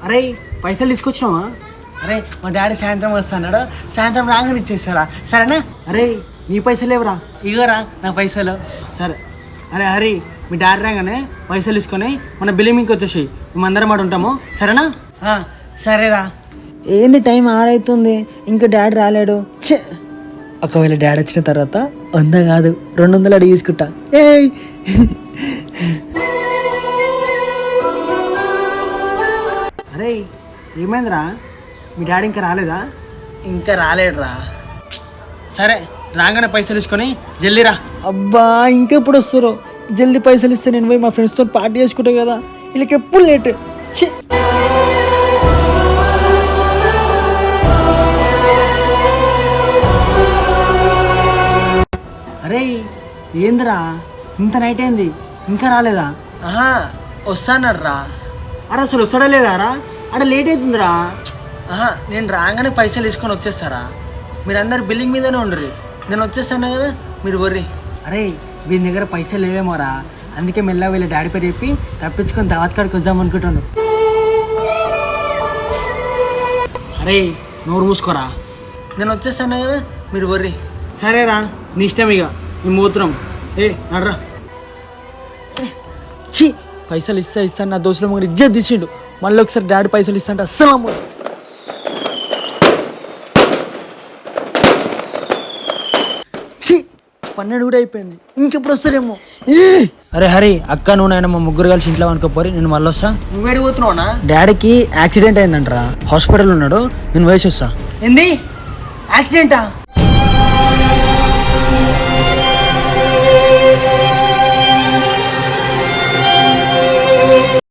అరే పైసలు తీసుకొచ్చినావా? అరే మా డాడీ సాయంత్రం వస్తాడు, సాయంత్రం రాగానే ఇచ్చేస్తారా సరేనా? అరే నీ పైసలు లేవురా? ఇగోరా నా పైసలు. సరే. అరే హరి మీ డాడీ రాగానే పైసలు తీసుకొని మన బిల్లింగ్కి వచ్చేసి మేమందరం మాట ఉంటాము సరేనా? సరేరా. ఏంది టైం 6 అవుతుంది ఇంకా డాడీ రాలేడు. ఒకవేళ డాడీ వచ్చిన తర్వాత 100 కాదు 200 అడిగి తీసుకుంటా. ఏయ్ అరే ఏమైందిరా మీ డాడీ ఇంకా రాలేదా? ఇంకా రాలేడురా. సరే రాగానే పైసలు తీసుకొని జల్దీరా. అబ్బా ఇంకెప్పుడు వస్తారు? జల్దీ పైసలు ఇస్తే నేను పోయి మా ఫ్రెండ్స్తో పార్టీ చేసుకుంటా కదా, వీళ్ళకి ఎప్పుడు లేట్. అరే ఏందిరా ఇంత నైట్ అయింది ఇంకా రాలేదా? వస్తానర్రా. అరే అసలు వస్తాడా లేదారా? అక్కడ లేట్ అవుతుందిరా. నేను రాగానే పైసలు తీసుకొని వచ్చేస్తారా? మీరందరు బిల్లింగ్ మీదనే ఉండరు, నేను వచ్చేస్తాను కదా, మీరు వర్రి. అరే వీని దగ్గర పైసలు లేవేమోరా, అందుకే మెల్లగా వీళ్ళ డాడీ పేరు చెప్పి తప్పించుకొని దావత్ కాడికి వద్దాం అనుకుంటాను. అరే నోరు మూసుకోరా. నేను వచ్చేస్తాను కదా, మీరు వర్రి. సరేరా నీ ఇష్టం ఇక నీ మూత్రం. నడరా. ఛీ పైసలు ఇస్తాను నా దోస్తుల ముందు ఇజ్జత్ తీసిండు, మళ్ళీ ఒకసారి డాడీ పైసలు ఇస్తా అంటే అస్సలు అమ్మదు. ఛీ 12 కూడా అయిపోయింది, ఇంకెప్పుడు వస్తారేమో. అరే హరి అక్క నువ్వు నాయన మా ముగ్గురు కలిసి ఇంట్లో అనుకోపోరి, నేను మళ్ళీ వస్తా. నువ్వు అడిగిపోతున్నావునా? డాడీకి యాక్సిడెంట్ అయిందంటరా, హాస్పిటల్ ఉన్నాడు, నేను వేసి వస్తా. ఏంది యాక్సిడెంటా?